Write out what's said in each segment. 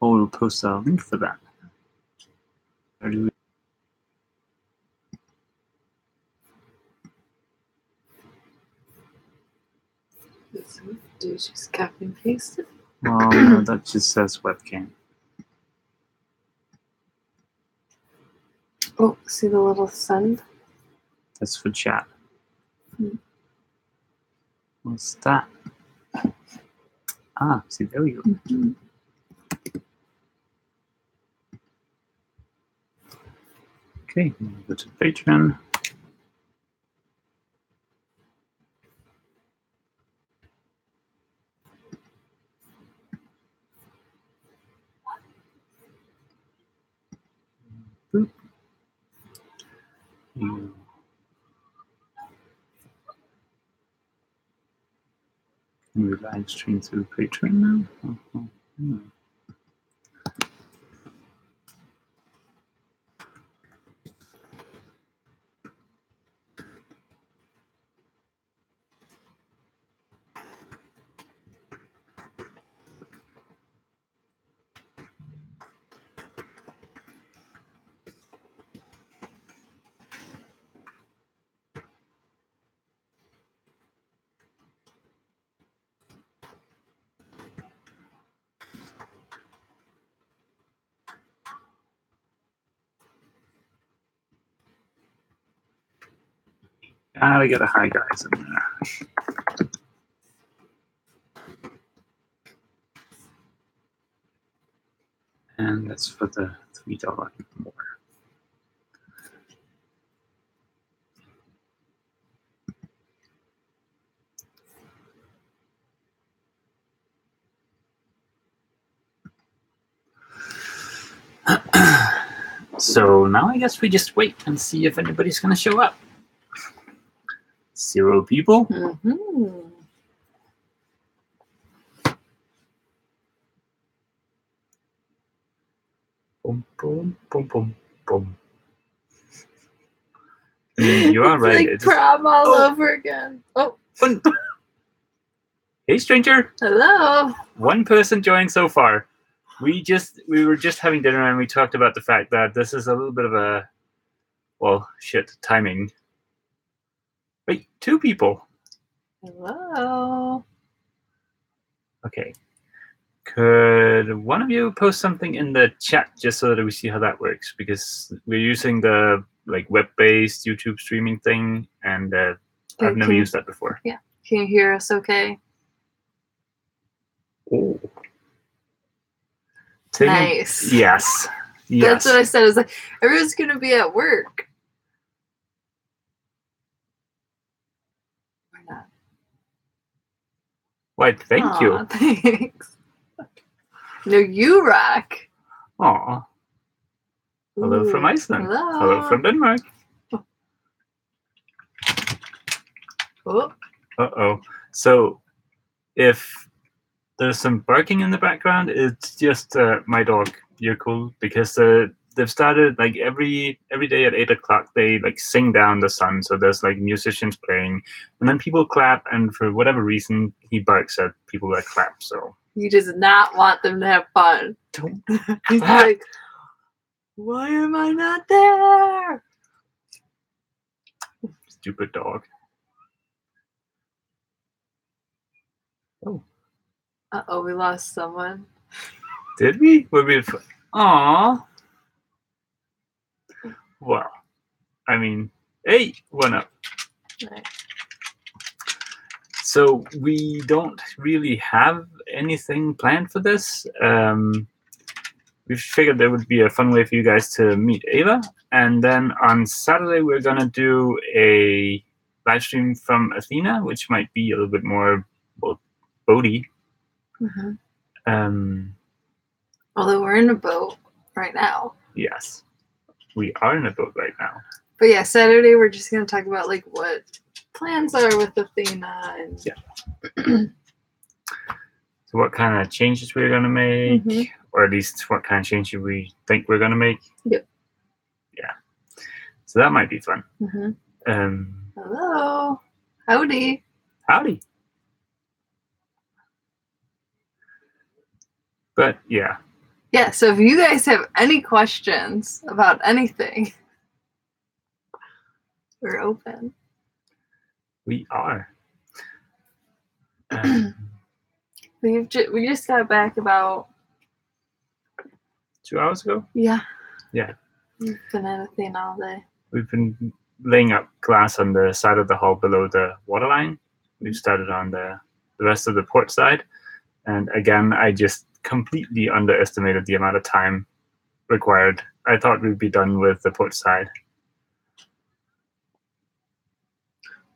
Or we'll post a link for that. Or do we? Do you just copy and paste it? Well, no, that just says webcam. Oh, see the little send? That's for chat. Hmm. What's that? Ah, see, there we go. Mm-hmm. Okay, go to Patreon. Boop. You. Can we live stream through Patreon now? Oh, hmm. We got a hi guys in there. And that's for the $3 more. So now I guess we just wait and see if anybody's going to show up. 0 people. Mm-hmm. Boom, boom, boom, boom, boom. I mean, you are It's right. like prom all over again. Oh. Hey, stranger. Hello. 1 person joined so far. We were just having dinner and we talked about the fact that this is a little bit of a, well, shit, timing. Wait, 2 people. Hello. Okay. Could one of you post something in the chat just so that we see how that works? Because we're using the web-based YouTube streaming thing, and I've never used that before. Yeah. Can you hear us okay? Oh. Nice. Yes. That's what I said. I was like, everyone's going to be at work. Or not. Why, thank you. Thanks. No, you rock. Aw. Hello from Iceland. Hello from Denmark. Oh. Uh-oh. So, if there's some barking in the background, it's just my dog. You're cool, because they've started every day at 8 o'clock. They sing down the sun, so there's musicians playing, and then people clap. And for whatever reason, he barks at people that clap. So he does not want them to have fun. Don't. He's like, why am I not there? Stupid dog. Oh. Uh-oh, we lost someone. Did we? Aww. Well, I mean, hey, 1 up. Right. So we don't really have anything planned for this. We figured there would be a fun way for you guys to meet Ava. And then on Saturday, we're going to do a live stream from Athena, which might be a little bit more boaty. Mm-hmm. Although we're in a boat right now. Yes, we are in a boat right now. But yeah, Saturday we're just going to talk about what plans are with Athena. And yeah. So what kind of changes we're going to make, or at least what kind of changes we think we're going to make. Yep. Yeah. So that might be fun. Hello. Howdy. Howdy. But yeah, Yeah, so if you guys have any questions about anything, we're open. We are. We just got back about 2 hours ago. Yeah. We've been at Athena all day. We've been laying up glass on the side of the hull below the waterline. We've started on the rest of the port side, and again, I just completely underestimated the amount of time required. I thought we'd be done with the port side.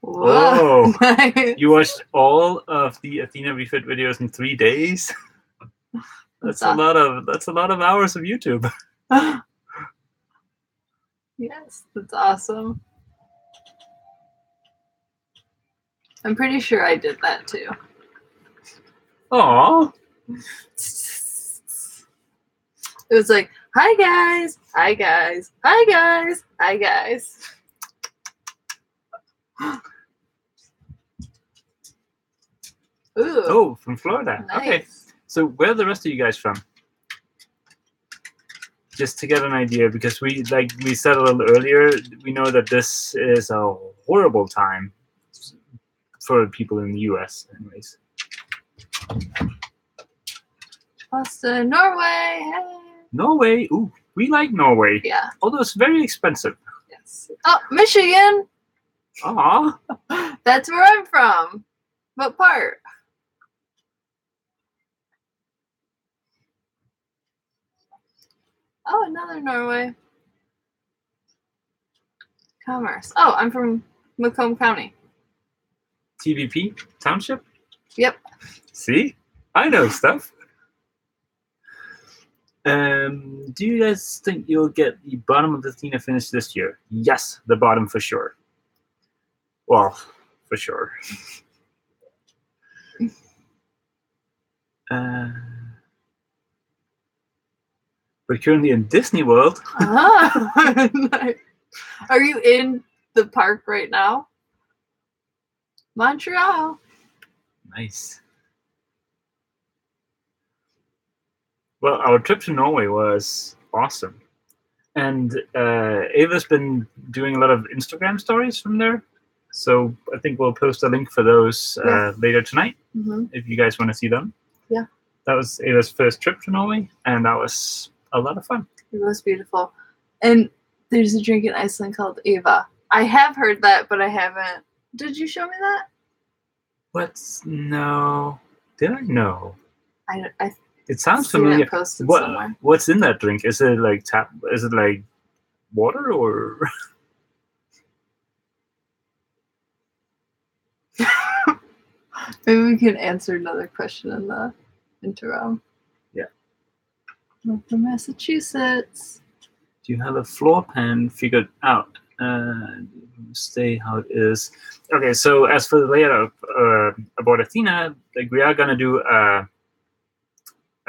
Whoa. Oh, nice. You watched all of the Athena refit videos in 3 days? That's a lot of hours of YouTube. Yes, that's awesome. I'm pretty sure I did that too. Aww. It was like, hi guys, hi guys, hi guys, hi guys. Ooh. Oh, from Florida. Nice. Okay. So where are the rest of you guys from? Just to get an idea, because we said a little earlier, we know that this is a horrible time for people in the US anyways. Boston, Norway. Hey. Norway. Ooh, we like Norway. Yeah. Although it's very expensive. Yes. Oh, Michigan. Aw. That's where I'm from. What part? Oh, another Norway. Commerce. Oh, I'm from Macomb County. TVP Township? Yep. See? I know stuff. Do you guys think you'll get the bottom of the Athena finished this year? Yes, the bottom for sure. Well, for sure. We're currently in Disney World. Are you in the park right now? Montreal. Nice. Well, our trip to Norway was awesome. And Ava's been doing a lot of Instagram stories from there. So I think we'll post a link for those later tonight, if you guys want to see them. Yeah. That was Ava's first trip to Norway, and that was a lot of fun. It was beautiful. And there's a drink in Iceland called Ava. I have heard that, but I haven't. Did you show me that? No. Did I? No. It sounds familiar. Posted somewhere. What's in that drink? Is it like Is it like water or? Maybe we can answer another question in the interim. Yeah. I'm from Massachusetts. Do you have a floor plan figured out? Stay how it is. Okay, so as for the layout of about Athena, like we are gonna do a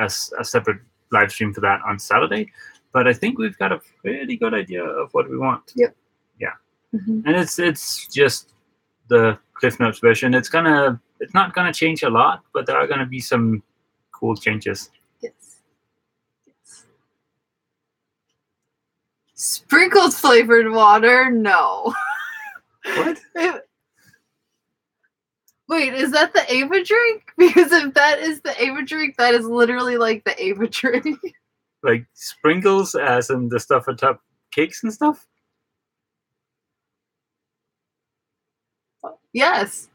separate live stream for that on Saturday, but I think we've got a pretty good idea of what we want. Yep. Yeah. And it's just the Cliff Notes version. It's not gonna change a lot, but there are gonna be some cool changes. Yes. Sprinkled flavored water? No. What? Wait, is that the Ava drink? Because if that is the Ava drink, that is literally like the Ava drink. Like sprinkles, as in the stuff on top cakes and stuff? Yes.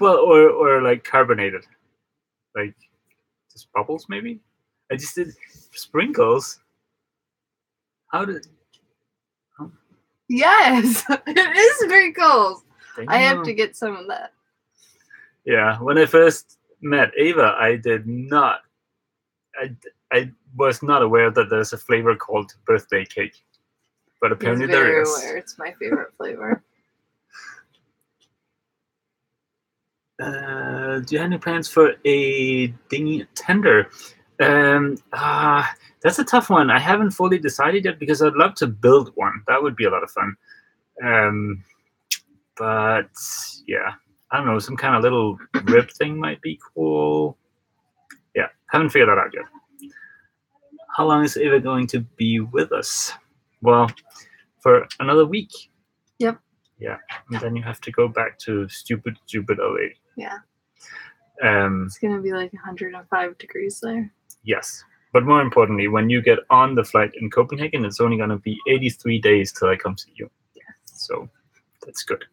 Well, or like carbonated, like just bubbles maybe. I just did sprinkles. How did? Oh. Yes, it is sprinkles. Damn. I have to get some of that. Yeah, when I first met Ava, I did not. I was not aware that there's a flavor called birthday cake, but apparently there is. Aware. It's my favorite flavor. Do you have any plans for a dinghy tender? That's a tough one. I haven't fully decided yet because I'd love to build one. That would be a lot of fun. But yeah, I don't know. Some kind of little rib thing might be cool. Yeah, haven't figured that out yet. how long is Ava going to be with us? Well, for another week. Yep. Yeah, and then you have to go back to stupid LA. Yeah. Um, It's gonna be like 105 degrees there. yes, but more importantly, when you get on the flight in Copenhagen, it's only going to be 83 days till I come see you. Yes. So that's good.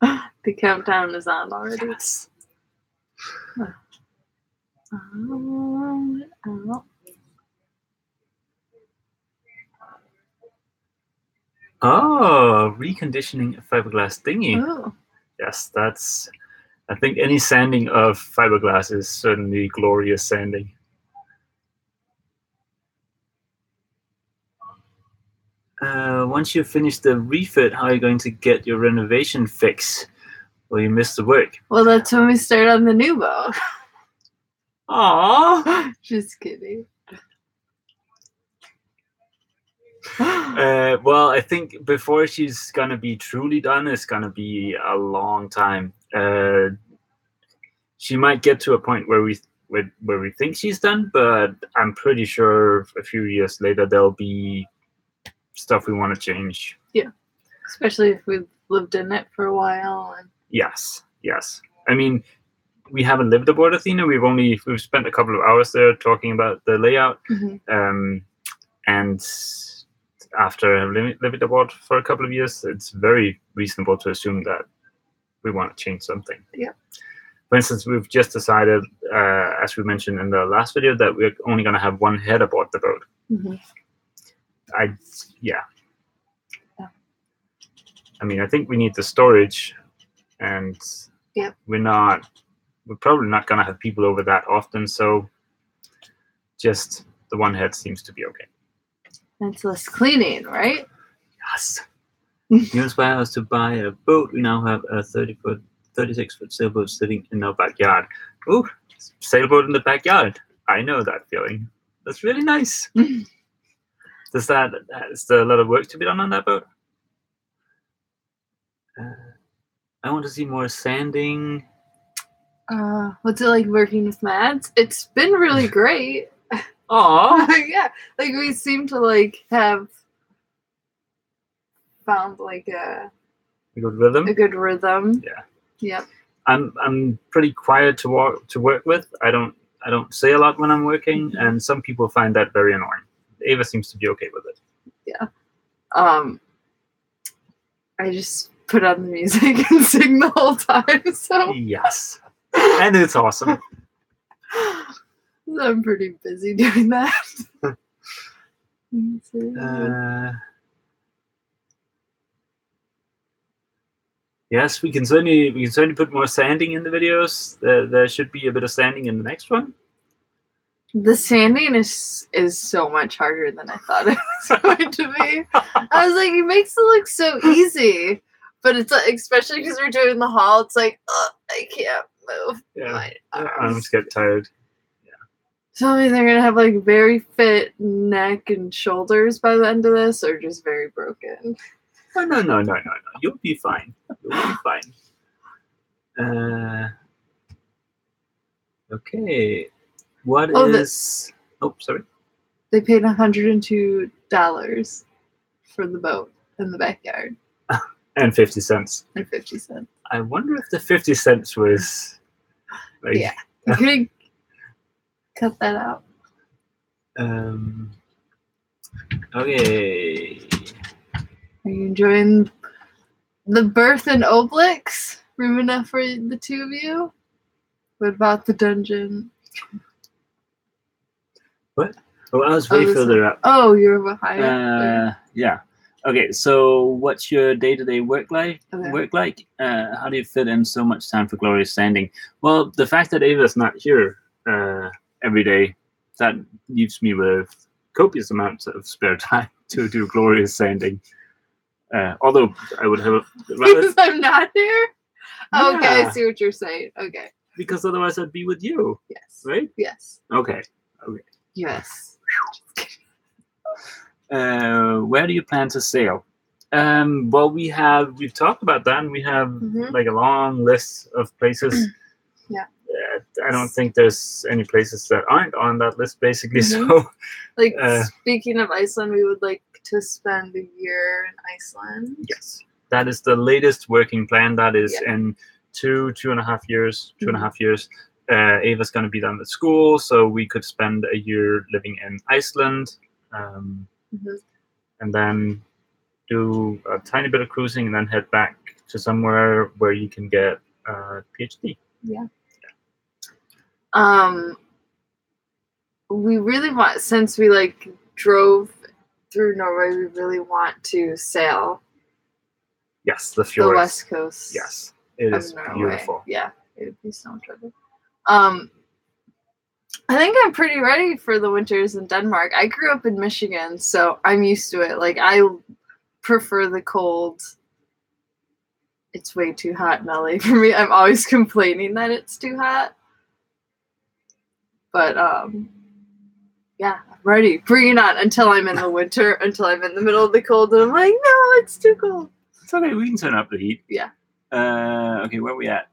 The countdown is on already. Yes. Oh, reconditioning a fiberglass dinghy. Oh. Yes, that's. I think any sanding of fiberglass is certainly glorious sanding. Once you finish the refit, how are you going to get your renovation fix? Well, you missed the work. Well, that's when we start on the new boat. Aww. Just kidding. Well, I think before she's gonna be truly done, it's gonna be a long time. She might get to a point where we think she's done, but I'm pretty sure a few years later there'll be stuff we want to change. Yeah, especially if we've lived in it for a while. And yes. I mean, we haven't lived aboard Athena. We've spent a couple of hours there talking about the layout, and after having lived aboard for a couple of years, it's very reasonable to assume that we want to change something. Yeah. For instance, we've just decided, as we mentioned in the last video, that we're only going to have one head aboard the boat. Yeah. I mean, I think we need the storage, and we're probably not going to have people over that often, so just the one head seems to be okay. It's less cleaning, right? Yes. You inspire us to buy a boat. We now have a 36-foot sailboat sitting in our backyard. Ooh, sailboat in the backyard. I know that feeling. That's really nice. Is there a lot of work to be done on that boat? I want to see more sanding. What's it like working with Mads? It's been really great. Aww. Yeah, like we seem to have found a good rhythm. A good rhythm. Yeah. Yep. I'm pretty quiet to work with. I don't say a lot when I'm working, and some people find that very annoying. Ava seems to be okay with it. Yeah. I just put on the music and sing the whole time. So yes, and it's awesome. I'm pretty busy doing that. Yes, we can certainly put more sanding in the videos. There should be a bit of sanding in the next one. The sanding is so much harder than I thought it was going to be. I was like, it makes it look so easy, but it's especially because we're doing the haul. It's like, I can't move. Yeah, my arms get tired. So I mean, they're gonna have very fit neck and shoulders by the end of this, or just very broken. No. You'll be fine. Okay. What is? Sorry. They paid $102 for the boat in the backyard. And 50 cents. And 50 cents. I wonder if the 50 cents was. Yeah. You could cut that out. Okay. Are you enjoying the berth in Obelix? Room enough for the two of you? What about the dungeon? What? Oh, I was way further up. Oh, you're behind. Yeah. Okay, so what's your day-to-day work like? How do you fit in so much time for glorious sanding? Well, the fact that Ava's not here every day, that leaves me with copious amounts of spare time to do glorious sanding. Although I would have because I'm not here? Yeah. Okay, I see what you're saying. Okay. Because otherwise I'd be with you. Yes. Right? Yes. Okay. Yes. Where do you plan to sail? Well, we've talked about that, and we have a long list of places. Yeah. I don't think there's any places that aren't on that list, basically. Mhm. So, Like, speaking of Iceland, we would like to spend a year in Iceland. yes, that is the latest working plan. That is Yeah. in 2.5 years. 2.5 years. Ava's going to be done with school, so we could spend a year living in Iceland, Mhm. and then do a tiny bit of cruising, and then head back to somewhere where you can get a PhD. Yeah. We really want, since we like drove through Norway, we really want to sail Yes, the the fjords. west coast. Yes, it of is Norway. beautiful. Yeah, it would be so much fun. I think I'm pretty ready for the winters in Denmark. I grew up in Michigan, so I'm used to it. Like, I prefer the cold. It's way too hot in LA for me. I'm always complaining that it's too hot. But yeah, I'm ready. Bring it on until I'm in the winter, until I'm in the middle of the cold, and I'm like, no, it's too cold. It's okay. We can turn up the heat. Yeah. Okay, where are we at?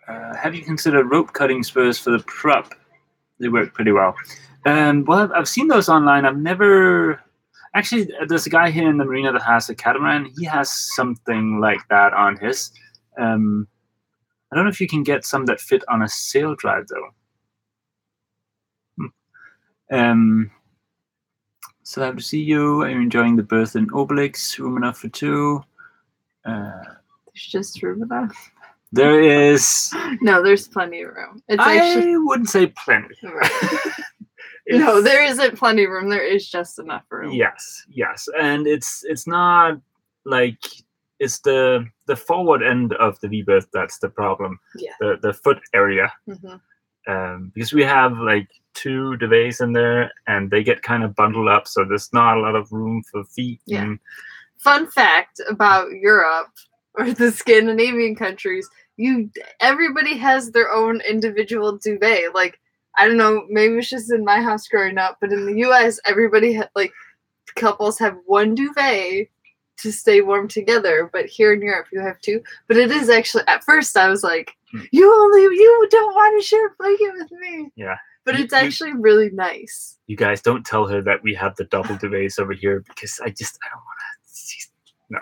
Have you considered rope cutting spurs for the prop? They work pretty well. Well, I've seen those online. I've never. Actually, there's a guy here in the marina that has a catamaran. He has something like that on his. I don't know if you can get some that fit on a sail drive, though. So happy to see you. Are you enjoying the berth in Obelix? Room enough for two? There's just room enough. There is. No, there's plenty of room. It's I actually wouldn't say plenty. right. No, there isn't plenty of room. There is just enough room. Yes, and it's not like it's the forward end of the V-berth that's the problem. Yeah. The foot area. Mm-hmm. Because we have like 2 duvets in there, and they get kind of bundled up, so there's not a lot of room for feet. Yeah. Fun fact about Europe or the Scandinavian countries: everybody has their own individual duvet. Like, I don't know, maybe it's just in my house growing up, but in the U.S., everybody like couples have one duvet to stay warm together. But here in Europe, you have 2. But it is actually, at first, I was like, you don't want to share a blanket with me. Yeah. But it's actually really nice. You guys don't tell her that we have the double duvets over here, because I don't want to. No.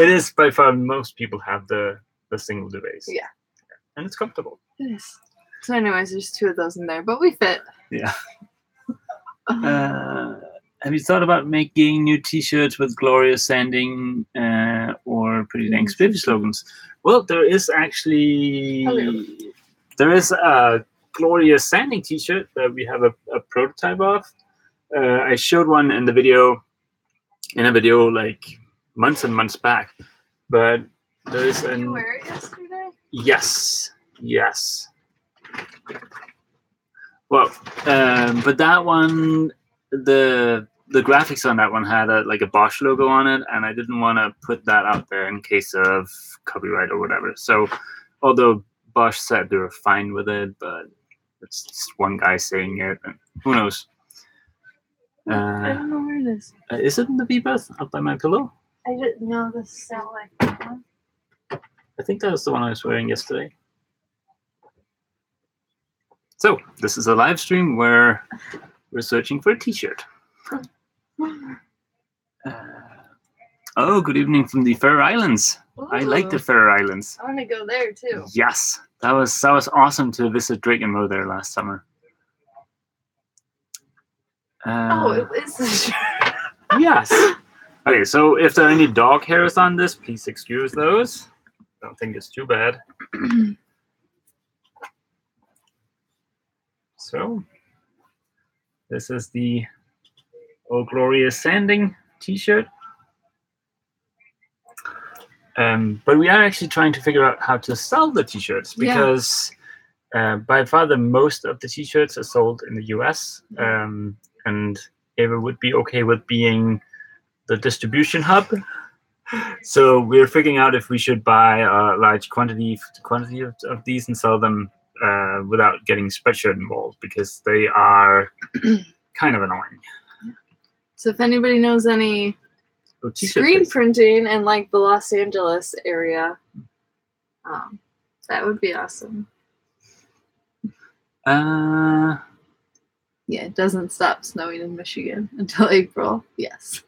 It is by far, most people have the single duvets. Yeah. And it's comfortable. It is. So anyways, there's 2 of those in there, but we fit. Yeah. Have you thought about making new T-shirts with glorious sanding or pretty dang spiffy slogans? Well, there is actually a glorious sanding T-shirt that we have a prototype of. I showed one in a video like months and months back, but there is Did you wear it yesterday? Yes. Well, but that one, the graphics on that one had a Bosch logo on it, and I didn't want to put that out there in case of copyright or whatever. So, although Bosch said they were fine with it, but it's just one guy saying it, and who knows? I don't know where it is. Is it in the V-berth up by my pillow? I didn't know this sound like that one. I think that was the one I was wearing yesterday. So, this is a live stream where we're searching for a T-shirt. Good evening from the Faroe Islands. Ooh. I like the Faroe Islands. I want to go there too. Yes, that was awesome to visit Drake and Mo there last summer. It is a shirt. Yes. Okay, so if there are any dog hairs on this, please excuse those. I don't think it's too bad. So, this is the Old Glorious Sanding T-shirt. But we are actually trying to figure out how to sell the T-shirts, because by far the most of the T-shirts are sold in the US, and Ava would be okay with being the distribution hub. So we're figuring out if we should buy a large quantity of these and sell them without getting Spreadshirt involved, because they are kind of annoying. So if anybody knows any screen printing in like the Los Angeles area. That would be awesome. Yeah, it doesn't stop snowing in Michigan until April. Yes.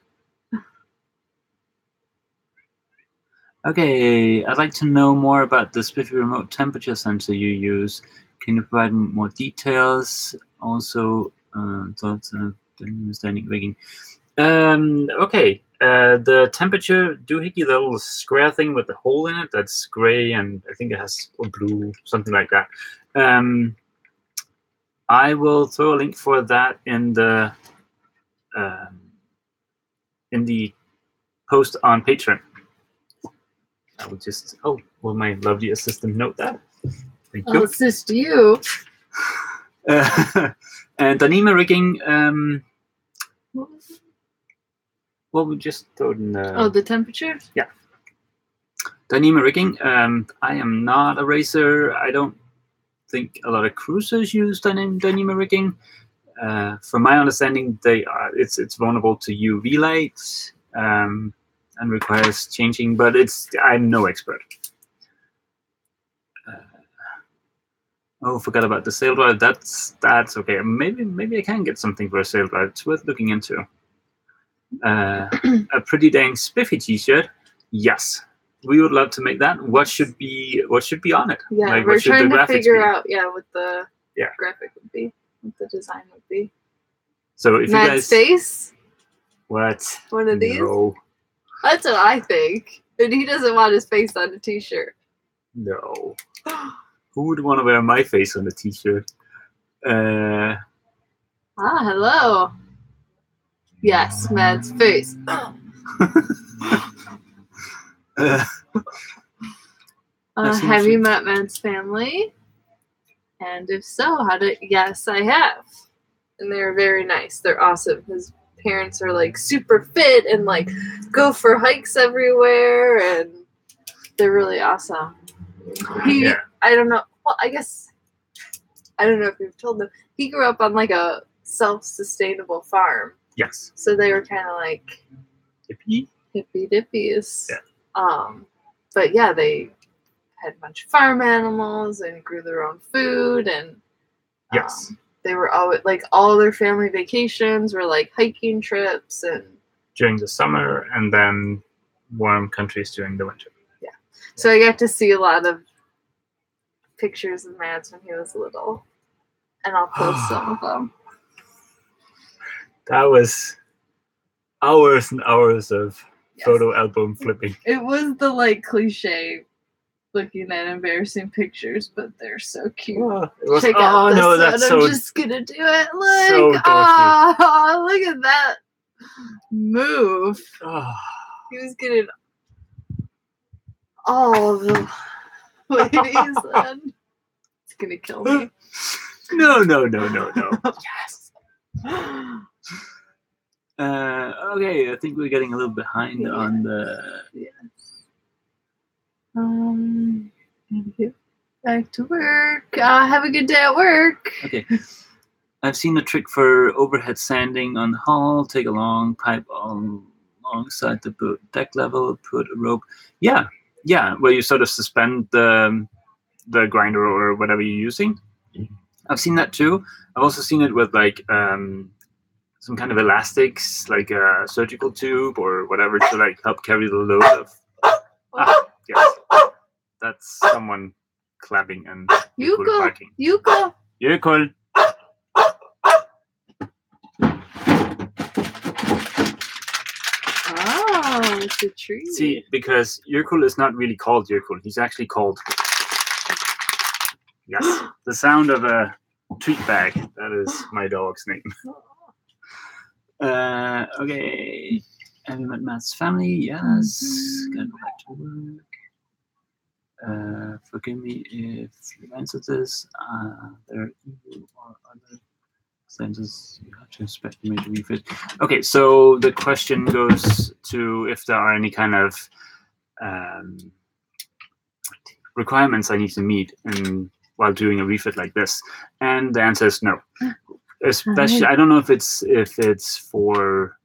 Okay, I'd like to know more about the Spiffy remote temperature sensor you use. Can you provide more details? Also, thoughts of understanding rigging. Okay, the temperature doohickey, the little square thing with the hole in it, that's gray and I think it has blue, something like that. I will throw a link for that in the post on Patreon. I will just, will my lovely assistant note that? Thank you. I'll assist you. And Dyneema rigging, well, we just throw in the temperature? Yeah. Dyneema rigging, I am not a racer. I don't think a lot of cruisers use Dyneema rigging. From my understanding, it's vulnerable to UV light and requires changing, but I'm no expert. Forgot about the sail rod. That's okay. Maybe I can get something for a sail rod. It's worth looking into. A pretty dang spiffy T-shirt. Yes, we would love to make that. What should be on it? Yeah, like, we're trying to figure out what the graphic would be, what the design would be. So if Matt's you guys face. What? One of these? No. That's what I think. And he doesn't want his face on a T-shirt. No. Who would want to wear my face on a T-shirt? Hello. Yes, Matt's face. Have you met Matt's family? And if so, yes, I have. And they're very nice. They're awesome. His parents are like super fit and like go for hikes everywhere, and they're really awesome. I don't know. Well, I guess I don't know if you've told them. He grew up on like a self-sustainable farm. Yes. So they were kind of like hippie dippies. Yeah. But yeah, they had a bunch of farm animals and grew their own food, and yes, they were always like all their family vacations were like hiking trips and during the summer, and then warm countries during the winter. Yeah. So I got to see a lot of pictures of Mads when he was little, and I'll post some of them. That was hours and hours of photo album flipping. It was the like cliche looking at embarrassing pictures, but they're so cute. Check out this one. That's I'm just gonna do it. Look, so look at that move. He was getting all the ladies, and it's gonna kill me. No. Yes. Okay, I think we're getting a little behind on the. Yes. Back to work. Have a good day at work. Okay. I've seen a trick for overhead sanding on the hull. Take a long pipe alongside the boat deck level. Put a rope. Yeah. Where you sort of suspend the grinder or whatever you're using. I've seen that too. I've also seen it with like some kind of elastics, like a surgical tube or whatever, to like help carry the load of. Yes, that's someone clapping and barking. Yuko. Oh, it's a tree. See, because Yurkul is not really called Yurkul. He's actually called. Yes, the sound of a treat bag. That is my dog's name. Okay. Have you met Matt's family? Yes. Gotta go back to work. Forgive me if you answered this. There are evil or other sentences you have to inspect the major refit. Okay, so the question goes to if there are any kind of requirements I need to meet while doing a refit like this, and the answer is no. Especially, I don't know if it's for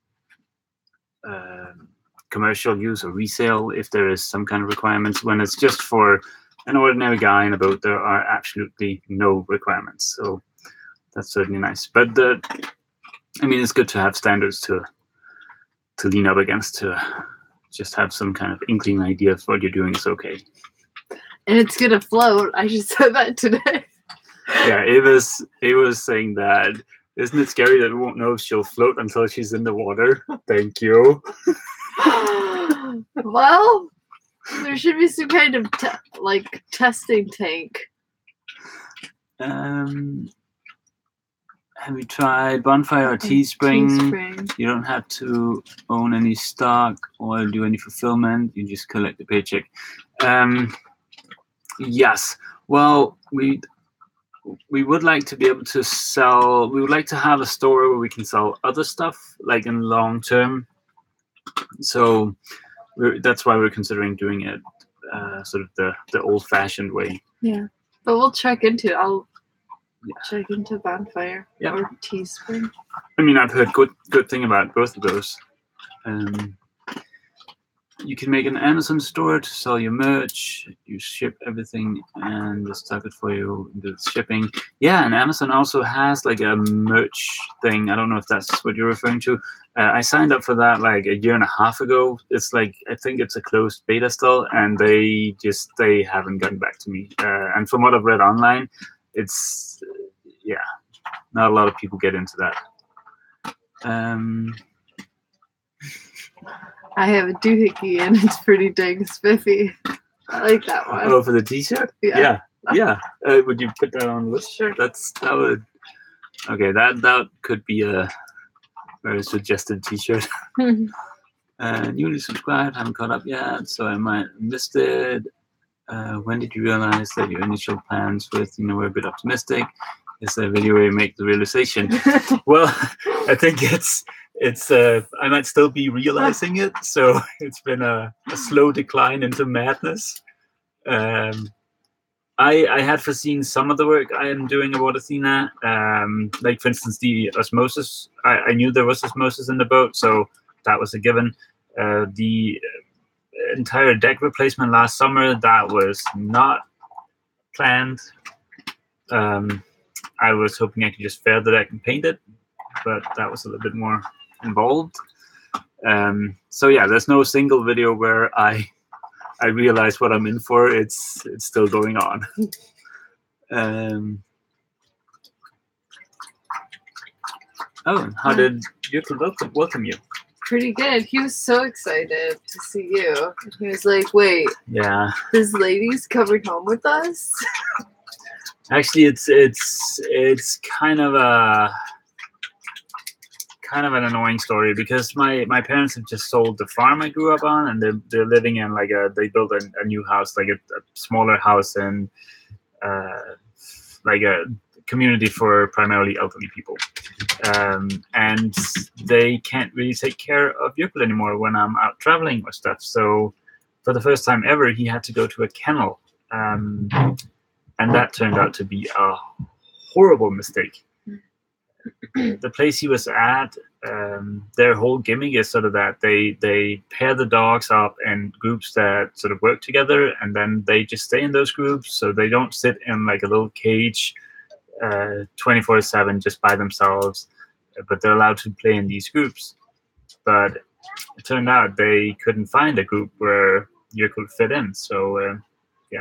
commercial use or resale if there is some kind of requirements. When it's just for an ordinary guy in a boat, there are absolutely no requirements. So that's certainly nice. But it's good to have standards to lean up against, to just have some kind of inkling idea of what you're doing is okay. And it's gonna float. I just said that today. Yeah, it was saying that. Isn't it scary that we won't know if she'll float until she's in the water? Thank you. Well, there should be some kind of testing tank. Have you tried Bonfire or Teespring? You don't have to own any stock or do any fulfillment. You just collect the paycheck. Yes. Well, we would like to be able to sell. We would like to have a store where we can sell other stuff, like in long term. So that's why we're considering doing it sort of the old-fashioned way. Yeah, but we'll check into it. I'll check into Bonfire or Teespring. I've heard good thing about both of those. You can make an Amazon store to sell your merch. You ship everything and they stock it for you, do the shipping. Yeah, and Amazon also has like a merch thing. I don't know if that's what you're referring to. I signed up for that like a year and a half ago. It's like, I think it's a closed beta still, and they haven't gotten back to me. And from what I've read online, it's, not a lot of people get into that. I have a doohickey and it's pretty dang spiffy. I like that one. Oh, for the t-shirt? Yeah. Would you put that on the list? Sure. That could be a very suggested t-shirt. Newly subscribed, haven't caught up yet, so I might have missed it. When did you realize that your initial plans were a bit optimistic? Is there a video where you make the realization? Well, I think it's I might still be realizing it, so it's been a slow decline into madness. I had foreseen some of the work I am doing about Athena, like for instance the osmosis. I knew there was osmosis in the boat, so that was a given. The entire deck replacement last summer, that was not planned. I was hoping I could just fair the deck and paint it, but that was a little bit more involved. So yeah, there's no single video where I realize what I'm in for. It's still going on. How did Jürgen welcome you? Pretty good. He was so excited to see you. He was like, "Wait, this lady's coming home with us?" Actually, it's kind of an annoying story because my parents have just sold the farm I grew up on, and they're living in they built a new house, like a smaller house in like a community for primarily elderly people, and they can't really take care of Jökull anymore when I'm out traveling or stuff. So for the first time ever, he had to go to a kennel. And that turned out to be a horrible mistake. The place he was at, their whole gimmick is sort of that they pair the dogs up in groups that sort of work together, and then they just stay in those groups, so they don't sit in like a little cage 24/7 just by themselves, but they're allowed to play in these groups. But it turned out they couldn't find a group where you could fit in, so...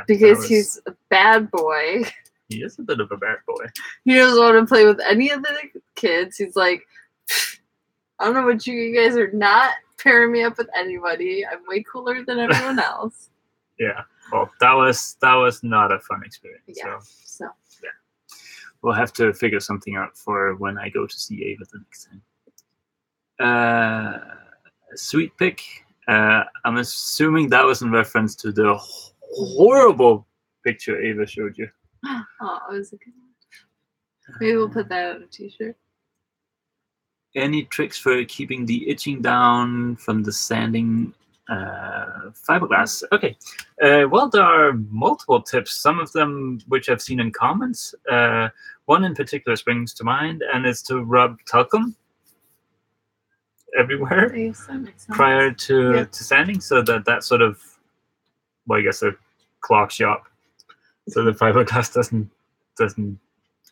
because he's a bad boy. He is a bit of a bad boy. He doesn't want to play with any of the kids. He's like, I don't know what you guys are not pairing me up with anybody. I'm way cooler than everyone else. Yeah. Well, that was not a fun experience. Yeah. So. We'll have to figure something out for when I go to see Ava the next time. Sweet pick. I'm assuming that was in reference to the horrible picture Ava showed you. Oh, it was a good one. Maybe we'll put that on a t-shirt. Any tricks for keeping the itching down from the sanding fiberglass? Okay. Well, there are multiple tips, some of them which I've seen in comments. One in particular springs to mind, and it's to rub talcum everywhere Yes, that makes sense. prior to Yeah. to sanding, so that sort of, well, I guess a clogs you up, so the fiberglass doesn't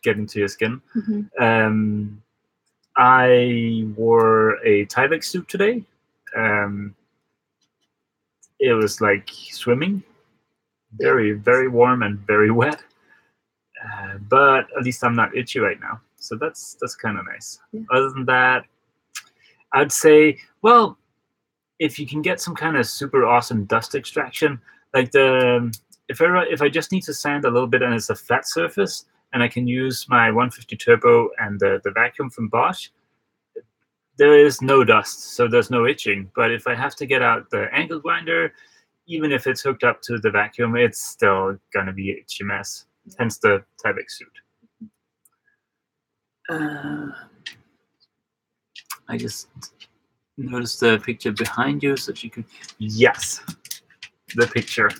get into your skin. Mhm. I wore a Tyvek suit today. It was like swimming, very very warm and very wet. But at least I'm not itchy right now, so that's kind of nice. Yeah. Other than that, I'd say, well, if you can get some kind of super awesome dust extraction, like if I just need to sand a little bit and it's a flat surface, and I can use my 150 turbo and the vacuum from Bosch, there is no dust, so there's no itching. But if I have to get out the angle grinder, even if it's hooked up to the vacuum, it's still gonna be an itchy mess. Hence the Tyvek suit. I just noticed the picture behind you, so you can. Yes, the picture.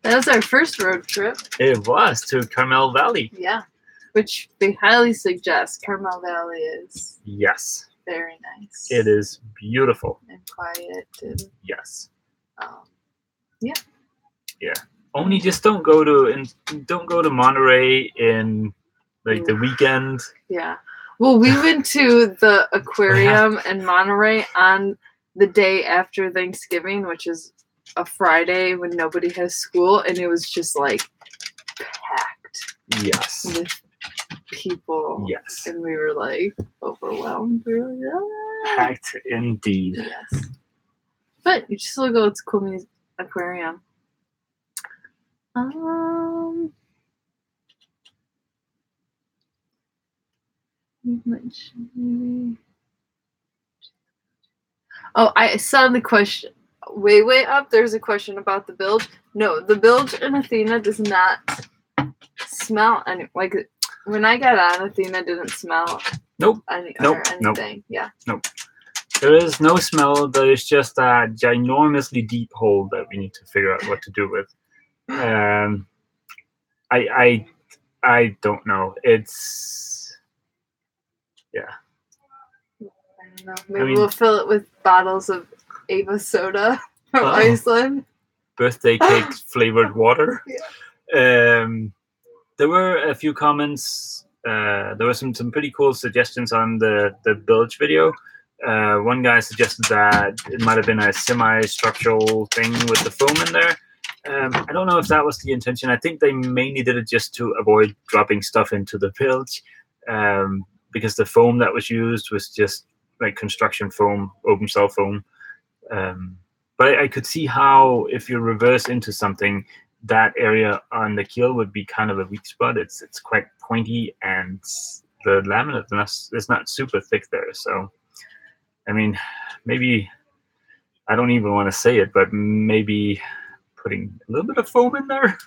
That was our first road trip. It was to Carmel Valley. Yeah, which we highly suggest. Carmel Valley is Yes, very nice. it is beautiful And quiet. And, yes. Yeah. Yeah. Only just don't go to Monterey in like the weekend. Yeah. Well, we went to the aquarium in Monterey on the day after Thanksgiving, which is a Friday when nobody has school, and it was just like packed Yes. with people. Yes. And we were like overwhelmed. We were like, ah. Packed indeed. Yes. But you just still go to cool aquarium. Oh, I saw the question. Way up, there's a question about the bilge. No, the bilge in Athena does not smell any. Like when I got on, Athena didn't smell. Nope. Or anything. Nope. Yeah. Nope. There is no smell. There is just a ginormously deep hole that we need to figure out what to do with. I don't know. It's yeah. I don't know. Maybe we'll fill it with bottles of Ava soda from Iceland. Birthday cake flavored water. Yeah. There were a few comments. There were some pretty cool suggestions on the bilge video. One guy suggested that it might have been a semi-structural thing with the foam in there. I don't know if that was the intention. I think they mainly did it just to avoid dropping stuff into the bilge, because the foam that was used was just like construction foam, open cell foam. But I could see how if you reverse into something, that area on the keel would be kind of a weak spot. It's quite pointy, and the laminate is not super thick there. So, I mean, maybe I don't even want to say it, but maybe putting a little bit of foam in there.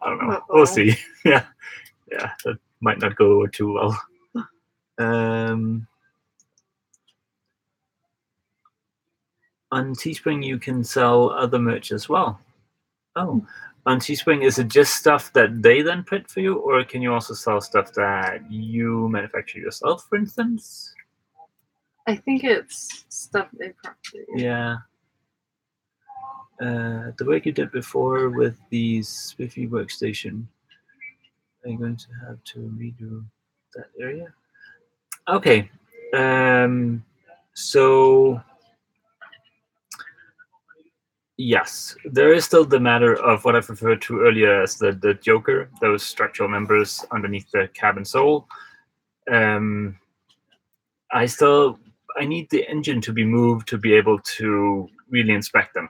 I don't know. We'll see. Yeah, that might not go too well. On Teespring, you can sell other merch as well. Oh, on Teespring, is it just stuff that they then print for you, or can you also sell stuff that you manufacture yourself, for instance? I think it's stuff they print for you. Yeah. The work you did before with the Spiffy workstation, are you going to have to redo that area? Okay. So yes, there is still the matter of what I've referred to earlier as the joker, those structural members underneath the cabin sole. I need the engine to be moved to be able to really inspect them.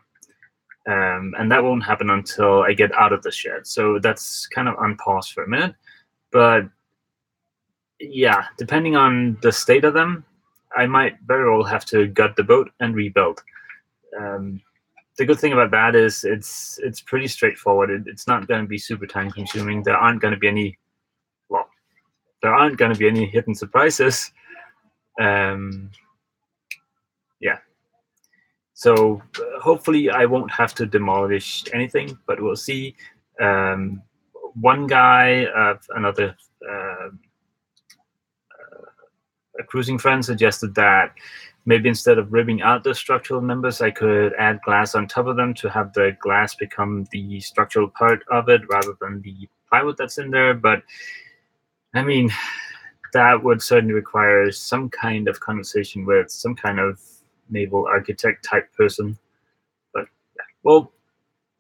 And that won't happen until I get out of the shed. So that's kind of on pause for a minute. But yeah, depending on the state of them, I might very well have to gut the boat and rebuild. The good thing about that is it's pretty straightforward. It's not going to be super time consuming. There aren't going to be any hidden surprises. Yeah. So hopefully I won't have to demolish anything, but we'll see. One guy, another a cruising friend, suggested that maybe instead of ripping out the structural members, I could add glass on top of them to have the glass become the structural part of it rather than the plywood that's in there. But I mean, that would certainly require some kind of conversation with some kind of naval architect type person. But yeah, well,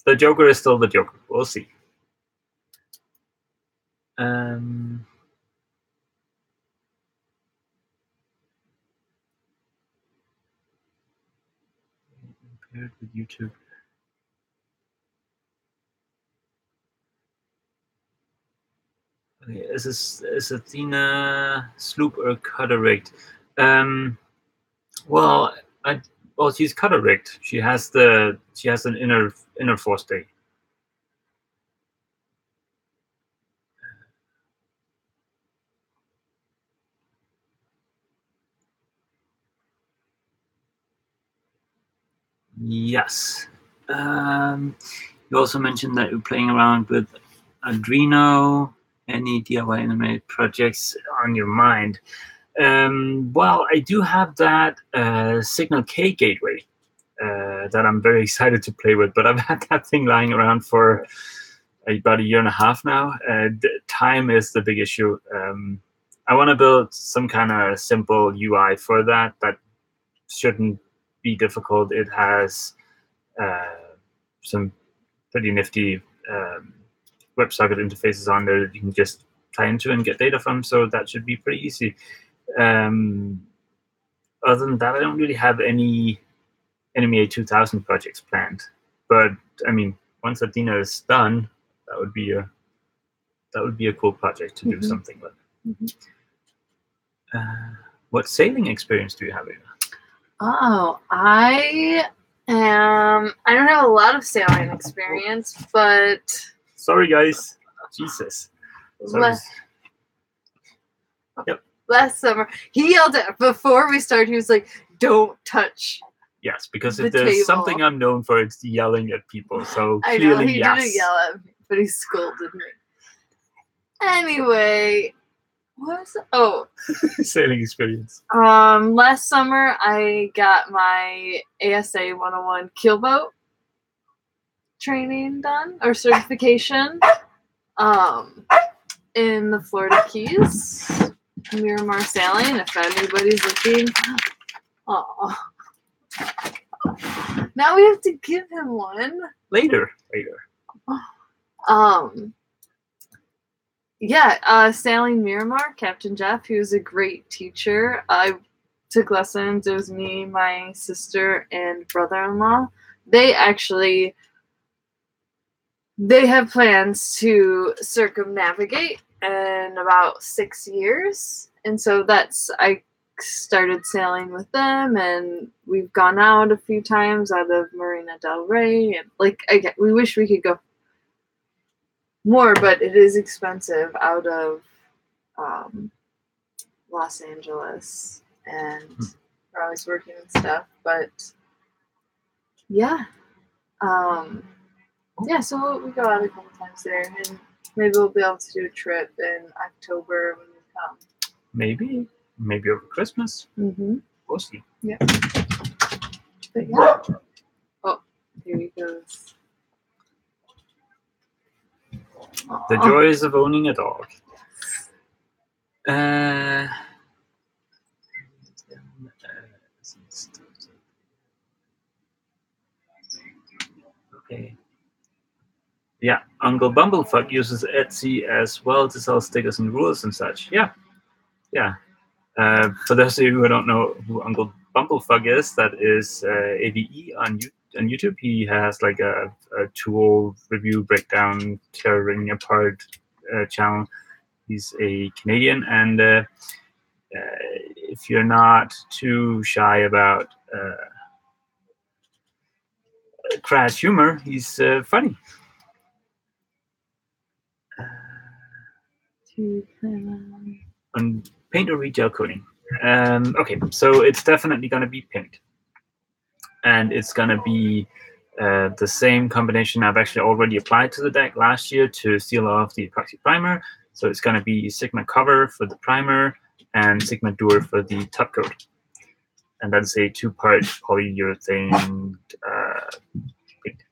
the Joker is still the Joker. We'll see. Compared with YouTube. Okay, is Athena sloop or cutter rigged? Well, she's cutter rigged. She has an inner forestay. Yes. You also mentioned that you're playing around with Arduino. Any DIY animated projects on your mind? Well, I do have that Signal K gateway that I'm very excited to play with, but I've had that thing lying around for about a year and a half now. Time is the big issue. I want to build some kind of simple UI for that shouldn't be difficult. It has some pretty nifty WebSocket interfaces on there that you can just tie into and get data from, so that should be pretty easy. Other than that, I don't really have any Enemy A2000 projects planned. But I mean, once Athena is done, that would be a cool project to do something with. What sailing experience do you have, Ava? Oh, I don't have a lot of sailing experience, but sorry, guys. Jesus. Sorry. Last summer, he yelled at before we started. He was like, "Don't touch." Yes, because if there's something I'm known for, it's yelling at people. So I clearly, know he didn't yell at me, but he scolded me. Anyway, what was it? Oh, sailing experience. Last summer I got my ASA 101 keelboat training done or certification. In the Florida Keys, Miramar Sailing. If anybody's looking, oh. Now we have to give him one. Later. Yeah, sailing Miramar, Captain Jeff, he was a great teacher. I took lessons. It was me, my sister, and brother-in-law. They have plans to circumnavigate in about 6 years. And so I started sailing with them, and we've gone out a few times out of Marina del Rey, and we wish we could go more, but it is expensive out of Los Angeles, and we're always working and stuff. But yeah, so we go out a couple times there, and maybe we'll be able to do a trip in October when we come. Maybe over Christmas. We'll see. Yeah. But yeah. Oh, here he goes. The joys of owning a dog. Okay. Yeah, Uncle Bumblefuck uses Etsy as well to sell stickers and rules and such. Yeah. For those of you who don't know who Uncle Bumblefuck is, that is AVE on YouTube. He has like a tool review breakdown, tearing apart channel. He's a Canadian, and if you're not too shy about crass humor, he's funny. On paint or retail coating. Okay, so it's definitely going to be paint. And it's going to be the same combination I've actually already applied to the deck last year to seal off the epoxy primer. So it's going to be Sigma Cover for the primer and Sigma Dur for the top coat. and that's a 2-part polyurethane. Plate.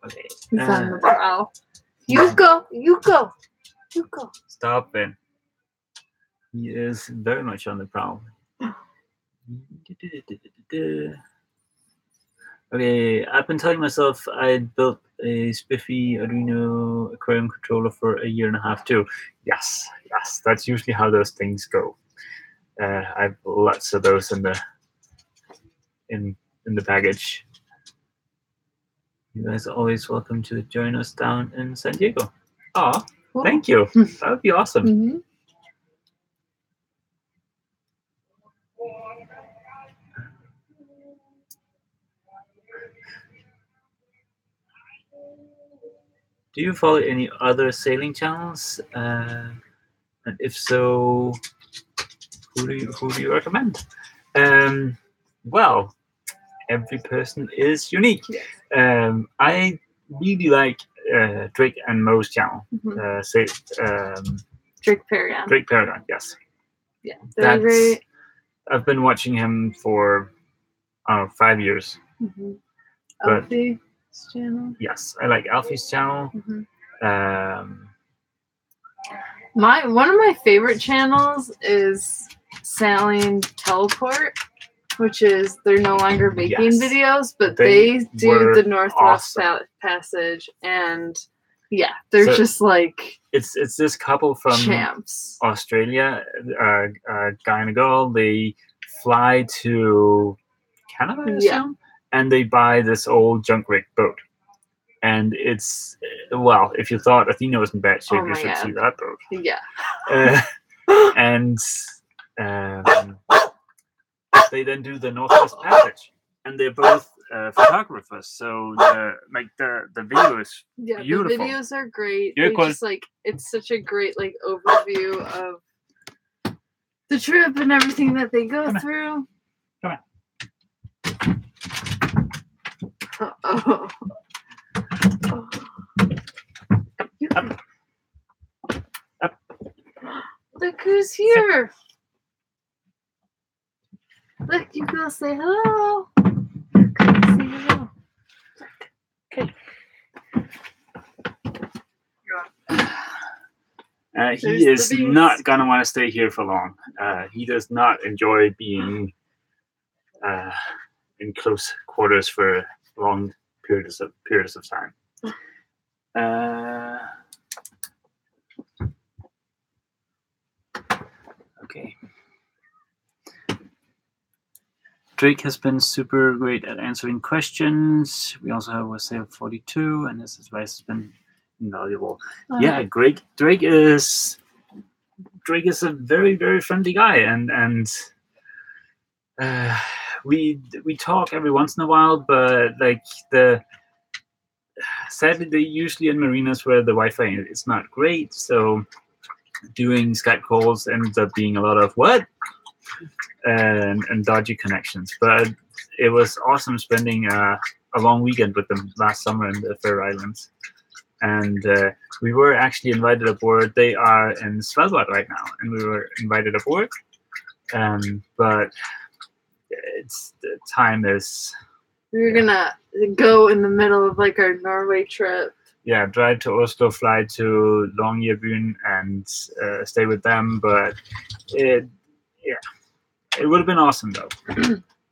Okay. He's on the prowl. You go. Stop it. He is very much on the prowl. Okay, I've been telling myself I built a spiffy Arduino aquarium controller for 1.5 years too. Yes, that's usually how those things go. I have lots of those in the package. You guys are always welcome to join us down in San Diego. Oh, cool. Thank you. That would be awesome. Mm-hmm. Do you follow any other sailing channels? And if so, who do you recommend? Well, every person is unique. I really like Drake and Mo's channel. Mm-hmm. Drake Paragon. Drake Paragon, yes. Yeah, they're great. I've been watching him for 5 years. Mm-hmm. Alfie's channel. Yes, I like Alfie's channel. Mm-hmm. One of my favorite channels is Sailing Teleport, which is they're no longer making videos, but they do the Northwest Passage, and yeah, they're just like it's this couple from champs. Australia, a guy and a girl. They fly to Canada, and they buy this old junk rig boat. And it's, well, if you thought Athena was in bad shape, you should see that boat. Yeah. And they then do the Northwest Passage, and they're both photographers. So the video is beautiful. The videos are great. Just it's such a great overview of the trip and everything that they go through. Come on. Uh-oh. Up. Look who's here. Look, you go say hello. Okay. He is not going to want to stay here for long. He does not enjoy being in close quarters for long periods of time. Okay. Drake has been super great at answering questions. We also have Wassail 42, and his advice has been invaluable. Yeah, Drake is a very, very friendly guy, and we talk every once in a while, but sadly they're usually in marinas where the Wi-Fi is not great, so doing Skype calls ends up being a lot of what and dodgy connections. But it was awesome spending a long weekend with them last summer in the Faroe Islands, and we were actually invited aboard. They are in Svalbard right now, and we were invited aboard, but the time is. We were gonna go in the middle of our Norway trip. Yeah, drive to Oslo, fly to Longyearbyen, and stay with them. But it would have been awesome though.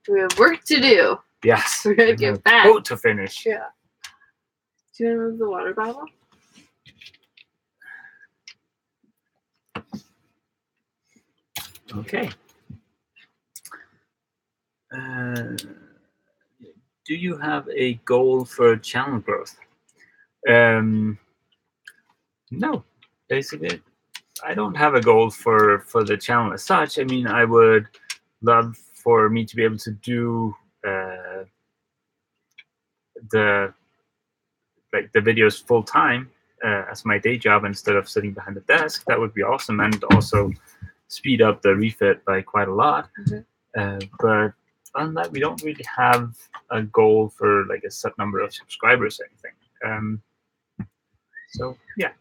We have work to do. Yes, we're gonna get back. Boat to finish. Yeah. Do you want to move the water bottle? Okay. Do you have a goal for channel growth? No, basically, I don't have a goal for the channel as such. I mean, I would love for me to be able to do the videos full time as my day job instead of sitting behind the desk. That would be awesome, and also speed up the refit by quite a lot. But other than that, we don't really have a goal for a set number of subscribers or anything. So yeah.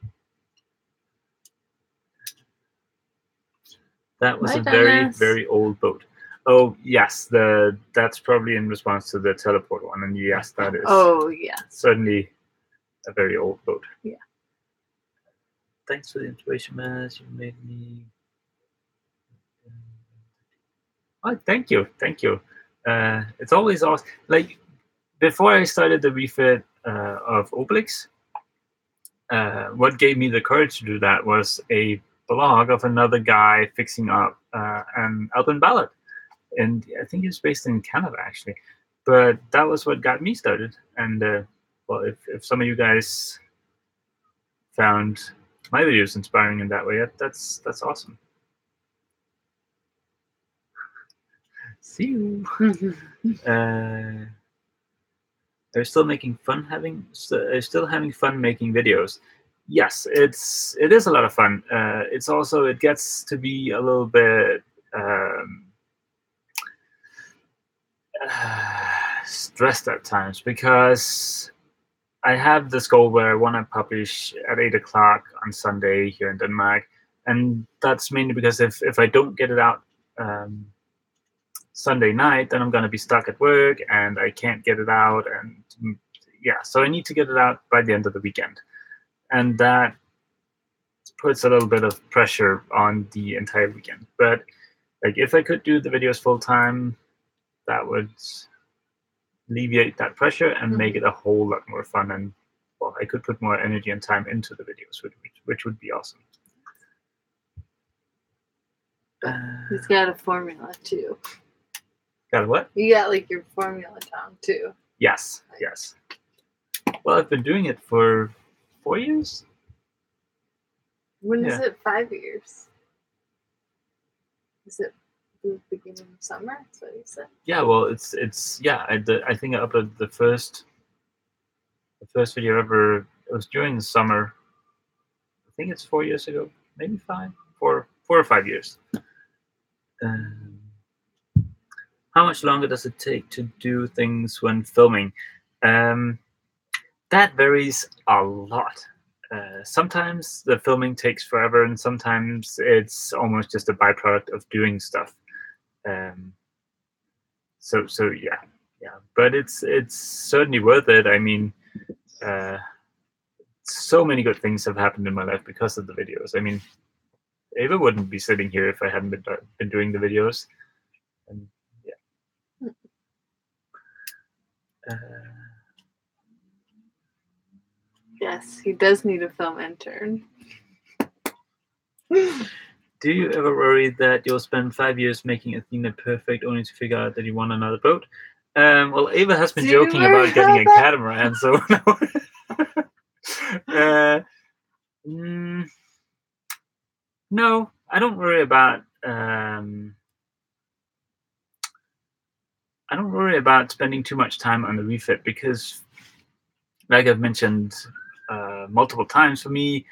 That was Bye, a very, Dennis. very old boat. Oh, yes, that's probably in response to the teleport one. And yes, that is certainly a very old boat. Yeah. Thanks for the inspiration, Maz. You made me... Oh, thank you. It's always awesome. Like, before I started the refit of Obelix, what gave me the courage to do that was a blog of another guy fixing up an Alban ballad. And I think he was based in Canada, actually. But that was what got me started. And, well, if some of you guys found my videos inspiring in that way, that's awesome. See you. They're still having fun making videos. Yes, it is a lot of fun. It's also, it gets to be a little bit stressed at times because I have this goal where I want to publish at 8 o'clock on Sunday here in Denmark, and that's mainly because if I don't get it out Sunday night, then I'm going to be stuck at work and I can't get it out. And yeah, so I need to get it out by the end of the weekend. And that puts a little bit of pressure on the entire weekend. But like, if I could do the videos full time, that would alleviate that pressure and make it a whole lot more fun. And well, I could put more energy and time into the videos, which would be awesome. He's got a formula too. Got a what? You got like your formula down too. Yes. Well, I've been doing it for 4 years. When is it 5 years? Is it the beginning of summer? That's what you said. Yeah, well, it's I think I uploaded the first video ever. It was during the summer. I think it's 4 years ago, maybe 4 or 5 years. How much longer does it take to do things when filming? That varies a lot. Sometimes the filming takes forever, and sometimes it's almost just a byproduct of doing stuff. So yeah. But it's certainly worth it. I mean, so many good things have happened in my life because of the videos. I mean, Ava wouldn't be sitting here if I hadn't been doing the videos. And yeah. Yes, he does need a film intern. Do you ever worry that you'll spend 5 years making Athena perfect only to figure out that you want another boat? Well, Ava has been joking about getting a catamaran, so no, I don't worry about spending too much time on the refit because, like I've mentioned multiple times, for me,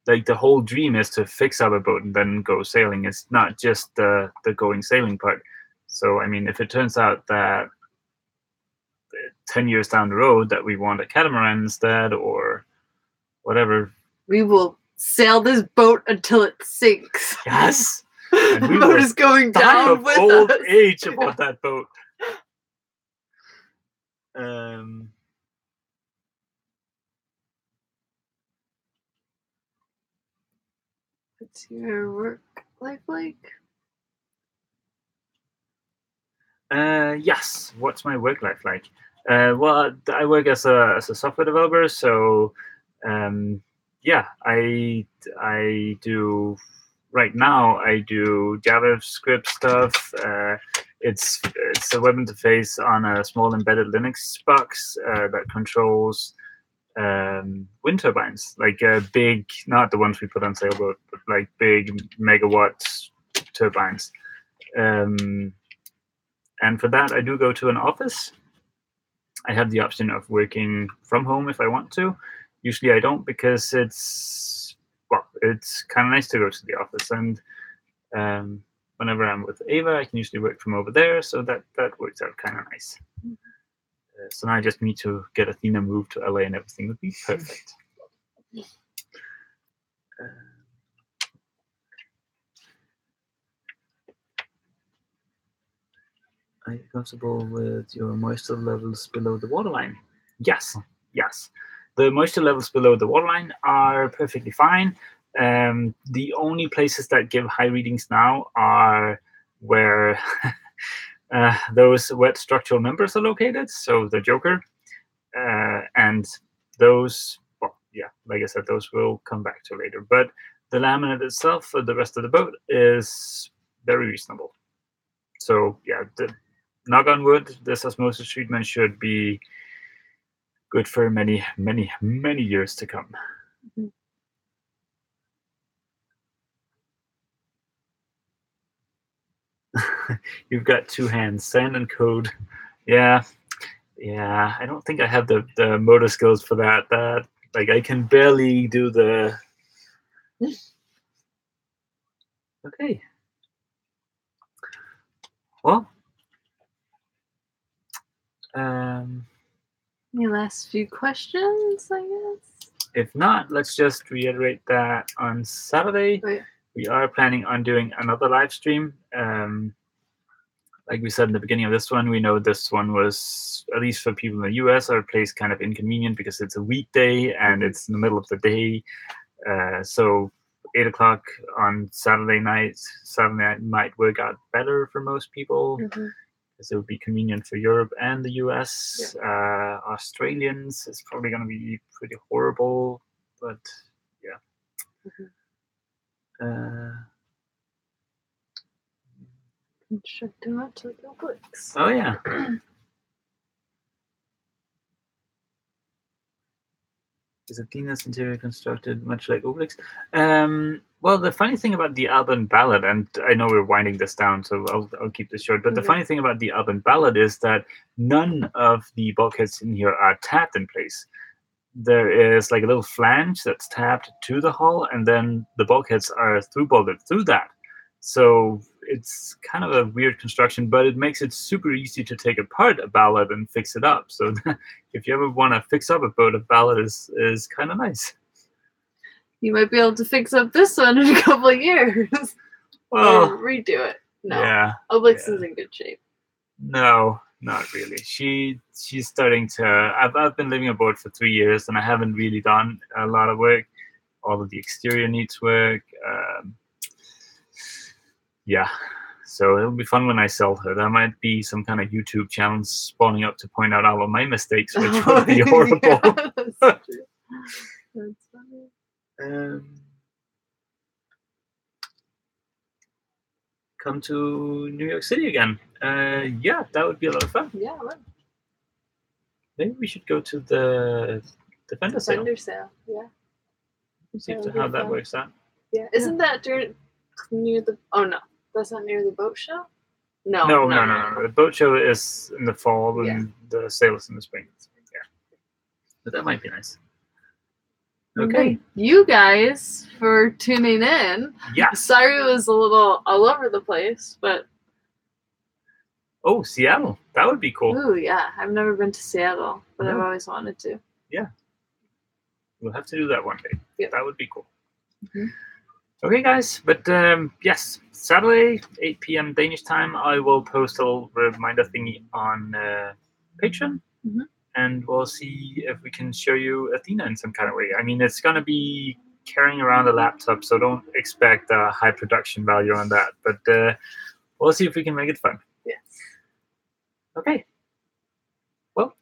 like the whole dream is to fix up a boat and then go sailing. It's not just the going sailing part. So I mean, if it turns out that 10 years down the road that we want a catamaran instead or whatever, we will sail this boat until it sinks. Yes. And the boat is going down with old us. age about that boat. What's your work life like? Yes. What's my work life like? Well, I work as a software developer, so yeah, I do. Right now, I do JavaScript stuff. It's a web interface on a small embedded Linux box that controls wind turbines, like big, not the ones we put on sailboat, but like big megawatt turbines. And for that, I do go to an office. I have the option of working from home if I want to. Usually I don't because it's kind of nice to go to the office. And whenever I'm with Ava, I can usually work from over there. So that works out kind of nice. So now I just need to get Athena moved to LA and everything would be perfect. Are you comfortable with your moisture levels below the waterline? Yes, yes. The moisture levels below the waterline are perfectly fine. The only places that give high readings now are where those wet structural members are located, so the Joker, and those, well, yeah, like I said, those will come back to later. But the laminate itself for the rest of the boat is very reasonable. So yeah, knock on wood, this osmosis treatment should be good for many, many, many years to come. You've got two hands, sand and code. Yeah, yeah. I don't think I have the motor skills for that. That like I can barely do the. Okay. Well. Any last few questions, I guess? If not, let's just reiterate that on Saturday we are planning on doing another live stream. Like we said in the beginning of this one, we know this one was, at least for people in the US, our place kind of inconvenient because it's a weekday and it's in the middle of the day. So 8 o'clock on Saturday night might work out better for most people because it would be convenient for Europe and the US. Australians, it's probably going to be pretty horrible, but yeah. Oh yeah. Is Athena's interior constructed much like Obelix? Well, the funny thing about the Alban Ballad, and I know we're winding this down, so I'll keep this short, but the funny thing about the Alban Ballad is that none of the bulkheads in here are tapped in place. There is like a little flange that's tapped to the hull, and then the bulkheads are through-bolted through that. So it's kind of a weird construction, but it makes it super easy to take apart a Ballad and fix it up. So if you ever want to fix up a boat, a Ballad is kind of nice. You might be able to fix up this one in a couple of years. Well, or redo it. No. Yeah. Obelix is in good shape. No, not really. She's starting to. I've been living aboard for 3 years, and I haven't really done a lot of work. All of the exterior needs work. Yeah, so it'll be fun when I sell her. There might be some kind of YouTube channel spawning up to point out all of my mistakes, which would be horrible. Yeah, that's true. That's funny. Come to New York City again. Yeah, that would be a lot of fun. Yeah, right. Maybe we should go to the Defender sale. Yeah. See how that works out. Yeah, isn't that near the? Oh no, that's not near the boat show. No. The boat show is in the fall and the sale is in the spring. Yeah, but that might be nice. Okay. Thank you guys for tuning in. Yeah. Sorry it was a little all over the place, but. Oh, Seattle. That would be cool. Oh yeah, I've never been to Seattle, but I've always wanted to. Yeah. We'll have to do that one day. Yeah. That would be cool. Okay, guys. But yes, Saturday, 8 p.m. Danish time, I will post a little reminder thingy on Patreon. And we'll see if we can show you Athena in some kind of way. I mean, it's going to be carrying around a laptop, so don't expect a high production value on that. But we'll see if we can make it fun. Yes. Okay. Well,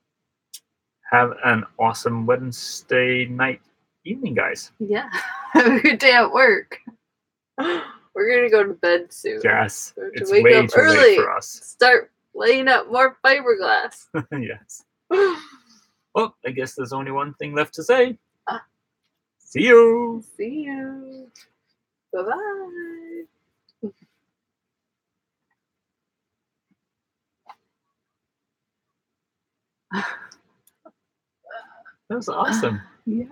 have an awesome Wednesday night evening, guys. Yeah. Have a good day at work. We're going to go to bed soon. Yes. It's way too early late for us. Start laying up more fiberglass. Yes. Well, I guess there's only one thing left to say. See you. See you. Bye-bye. That was awesome. Yeah.